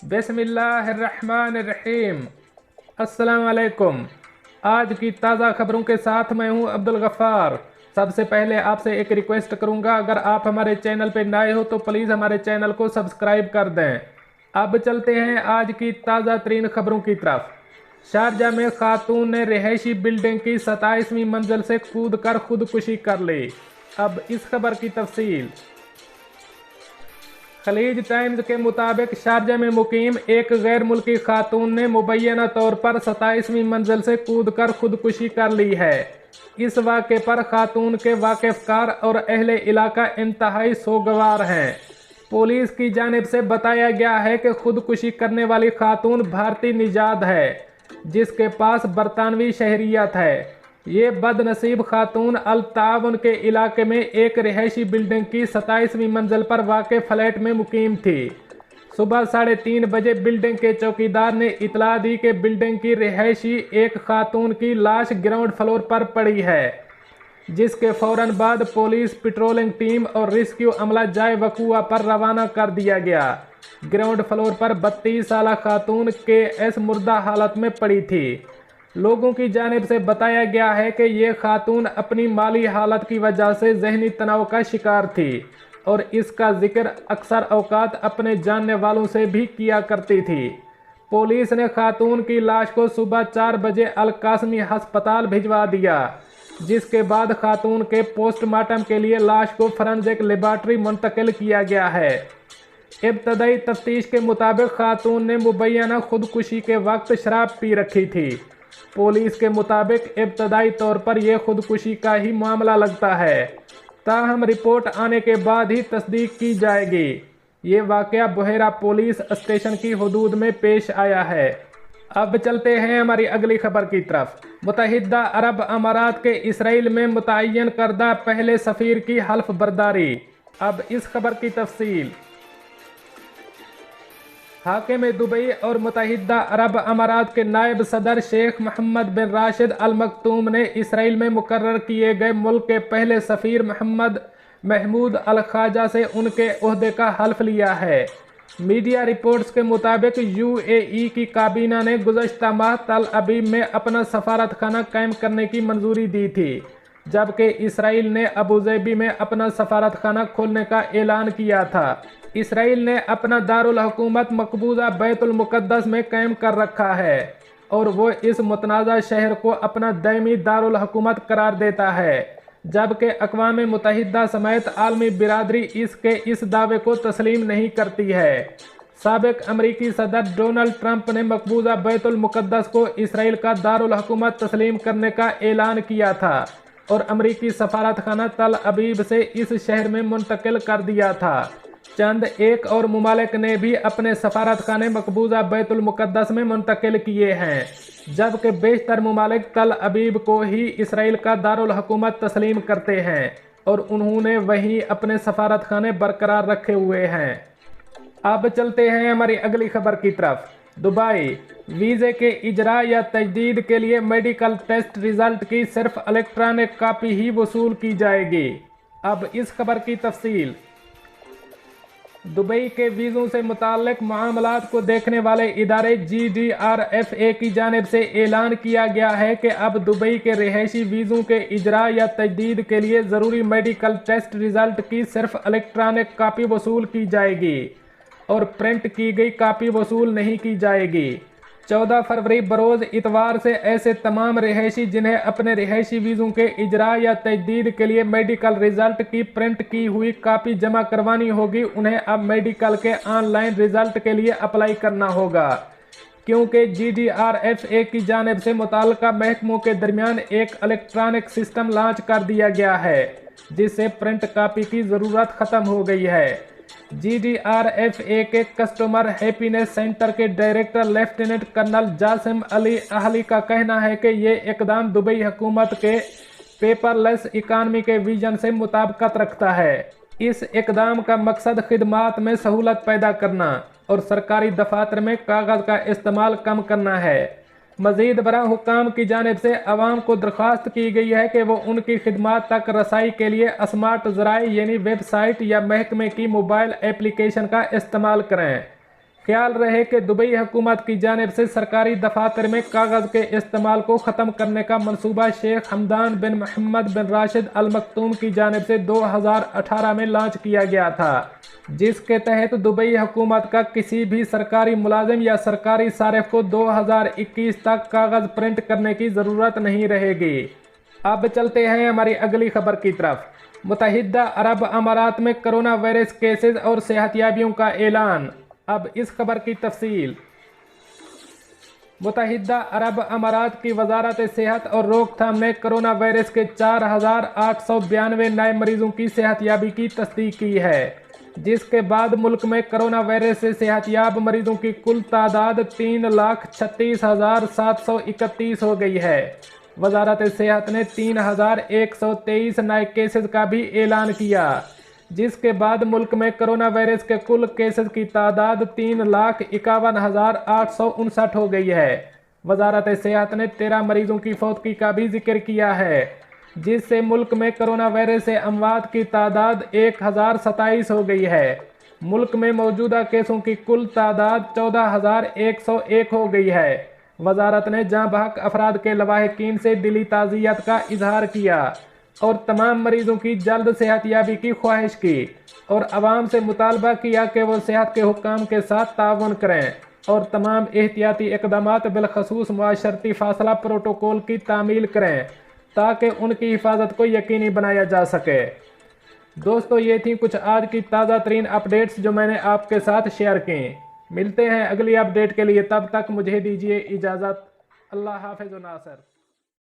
बिस्मिल्लाहिर्रहमानिर्रहीम। अस्सलाम वालेकुम। आज की ताज़ा खबरों के साथ मैं हूं अब्दुल गफ़ार। सबसे पहले आपसे एक रिक्वेस्ट करूंगा, अगर आप हमारे चैनल पर नए हो तो प्लीज़ हमारे चैनल को सब्सक्राइब कर दें। अब चलते हैं आज की ताज़ा तरीन खबरों की तरफ। शारजा में खातून ने रिहायशी बिल्डिंग की 27वीं मंजिल से कूद कर खुदकुशी कर ली। अब इस खबर की तफसील। खलीज टाइम्स के मुताबिक शारजा में मुकीम एक गैर मुल्की खातून ने मुबैना तौर पर 27वीं मंजिल से कूदकर खुदकुशी कर ली है। इस वाक़े पर खातून के वाकिफकार और अहले इलाका इंतहाई सोगवार हैं। पुलिस की जानिब से बताया गया है कि खुदकुशी करने वाली खातून भारतीय निजाद है, जिसके पास बरतानवी शहरियत है। ये बदनसीब खातून अल-तावन के इलाके में एक रिहायशी बिल्डिंग की 27वीं मंजिल पर वाक़े फ्लैट में मुकीम थी। सुबह 3:30 बजे बिल्डिंग के चौकीदार ने इतला दी कि बिल्डिंग की रिहायशी एक खातून की लाश ग्राउंड फ्लोर पर पड़ी है, जिसके फ़ौरन बाद पुलिस पेट्रोलिंग टीम और रेस्क्यू अमला जाए वक़ूआ पर रवाना कर दिया गया। ग्राउंड फ्लोर पर 32 साला खातून KS मुर्दा हालत में पड़ी थी। लोगों की जानिब से बताया गया है कि ये खातून अपनी माली हालत की वजह से जहनी तनाव का शिकार थी और इसका जिक्र अक्सर औकात अपने जानने वालों से भी किया करती थी। पुलिस ने खातून की लाश को सुबह 4 बजे अल-कासमी अस्पताल भिजवा दिया, जिसके बाद खातून के पोस्टमार्टम के लिए लाश को फॉरेंसिक लेबॉर्ट्री मुंतकिल किया गया है। इब्तदाई तफ्तीश के मुताबिक खातून ने मुबैना खुदकुशी के वक्त शराब पी रखी थी। पुलिस के मुताबिक इब्तदाई तौर पर यह खुदकुशी का ही मामला लगता है, ताहम रिपोर्ट आने के बाद ही तस्दीक की जाएगी। ये वाक़या बुहेरा पुलिस स्टेशन की हदूद में पेश आया है। अब चलते हैं हमारी अगली खबर की तरफ। मुत्तहिदा अरब अमारात के इसराइल में मुतय्यन करदा पहले सफ़ीर की हल्फ बर्दारी। अब इस खबर की तफसील। हाकिम दुबई और मुत्तहिदा अरब अमारात के नायब सदर शेख मोहम्मद बिन राशिद अल मक्तूम ने इसराइल में मुकर्रर किए गए मुल्क के पहले सफ़ीर मोहम्मद महमूद अल ख्वाजा से उनके ओहदे का हल्फ लिया है। मीडिया रिपोर्ट्स के मुताबिक UAE की काबीना ने गुज़श्ता माह तल अबीब में अपना सफारतखाना कायम करने की मंजूरी दी थी, जबकि इसराइल ने अबूज़ेबी में अपना सफारतखाना खोलने का ऐलान किया था। इसराइल ने अपना दारुल हुकूमत मकबूजा बैतुल मुक़द्दस में कायम कर रखा है और वो इस मुतनाज़ा शहर को अपना दायमी दारुल हुकूमत करार देता है, जबकि अक़वाम मुत्तहिदा समेत आलमी बिरादरी इसके इस दावे को तस्लीम नहीं करती है। साबिक़ अमरीकी सदर डोनाल्ड ट्रंप ने मकबूजा बैतुल मुक़द्दस को इसराइल का दारुल हुकूमत तस्लीम करने का ऐलान किया था और अमरीकी सफारतखाना तल अबीब से इस शहर में मुंतकिल कर दिया था। चंद एक और मुमालिक ने भी अपने सफारतखाने मकबूजा बैतुल मुक़द्दस में मुंतकिल किए हैं, जबकि बेशतर मुमालिक तल अबीब को ही इसराइल का दारुल हुकूमत तस्लीम करते हैं और उन्होंने वहीं अपने सफारतखाने बरकरार रखे हुए हैं। अब चलते हैं हमारी अगली खबर की तरफ। दुबई वीज़े के इजरा या तजदीद के लिए मेडिकल टेस्ट रिज़ल्ट की सिर्फ इलेक्ट्रॉनिक कापी ही वसूल की जाएगी। अब इस खबर की तफसील। दुबई के वीज़ों से मुताल्लिक मामलात को देखने वाले इदारे GDRFA की जानिब से ऐलान किया गया है कि अब दुबई के रिहायशी वीज़ों के इजरा या तजदीद के लिए ज़रूरी मेडिकल टेस्ट रिज़ल्ट की सिर्फ इलेक्ट्रॉनिक कापी वसूल की जाएगी और प्रिंट की गई कापी वसूल नहीं की जाएगी। 14 फरवरी बरोज़ इतवार से ऐसे तमाम रिहायशी जिन्हें अपने रिहायशी वीज़ों के इजरा या तजदीद के लिए मेडिकल रिज़ल्ट की प्रिंट की हुई कापी जमा करवानी होगी, उन्हें अब मेडिकल के ऑनलाइन रिज़ल्ट के लिए अप्लाई करना होगा, क्योंकि GDRFA की जानिब से मुताल्लिका महकमों के दरमियान एक इलेक्ट्रॉनिक सिस्टम लॉन्च कर दिया गया है, जिससे प्रिंट कापी की ज़रूरत ख़त्म हो गई है। GDRFA के कस्टमर हैप्पीनेस सेंटर के director lieutenant colonel Jasim Ali Ahli का कहना है कि ये इकदाम दुबई हुकूमत के पेपरलेस इकानमी के विजन से मुताबिकत रखता है। इस इकदाम का मकसद खिदमात में सहूलत पैदा करना और सरकारी दफातर में कागज़ का इस्तेमाल कम करना है। मज़ीद बरा हुक्काम की जानिब से अवाम को दरख्वास्त की गई है कि वो उनकी खिदमात तक रसाई के लिए स्मार्ट ज़राए यानी वेबसाइट या महकमे की मोबाइल एप्लीकेशन का इस्तेमाल करें। ख्याल रहे कि दुबई हुकूमत की जानिब से सरकारी दफातर में कागज़ के इस्तेमाल को ख़त्म करने का मंसूबा शेख हमदान बिन मोहम्मद बिन राशिद अल मक्तूम की जानिब से 2018 में लॉन्च किया गया था, जिसके तहत दुबई हुकूमत का किसी भी सरकारी मुलाजिम या सरकारी सारिफ को 2021 तक कागज़ प्रिंट करने की ज़रूरत नहीं रहेगी। अब चलते हैं हमारी अगली खबर की तरफ। मुत्तहिदा अरब अमारात में कोरोना वायरस केसेस और सेहतियाबियों का ऐलान। अब इस खबर की तफसील। मुत्तहिदा अरब अमारात की वजारत सेहत और रोकथाम ने कोरोना वायरस के 4,892 नए मरीजों की सेहतियाबी की तस्दीक की है, जिसके बाद मुल्क में कोरोना वायरस से सेहतियाब मरीजों की कुल तादाद 3,36,731 हो गई है। वजारत सेहत ने 3,123 नए केसेस का भी ऐलान किया, जिसके बाद मुल्क में कोरोना वायरस के कुल केसेस की तादाद 3,51,859 हो गई है। वजारत सेहत ने 13 मरीजों की फौतगी का भी जिक्र किया है, जिससे मुल्क में कोरोना वायरस से अमवात की तादाद 1,027 हो गई है। मुल्क में मौजूदा केसों की कुल तादाद 14,101 हो गई है। वजारत ने जाँ बहक अफराद के लवाहिकीन से दिली ताज़ियत का इजहार किया और तमाम मरीजों की जल्द सेहतियाबी की ख्वाहिश की और आवाम से मुतालबा किया कि वो सेहत के हुक्काम के साथ ताउन करें और तमाम एहतियाती इक़दामात बिलखसूस मुआशरती फासला प्रोटोकॉल की तामील करें ताकि उनकी हिफाजत को यकीनी बनाया जा सके। दोस्तों, ये थी कुछ आज की ताज़ा तरीन अपडेट्स जो मैंने आपके साथ शेयर की। मिलते हैं अगली अपडेट के लिए, तब तक मुझे दीजिए इजाज़त। अल्लाह हाफ़िज़ नासर।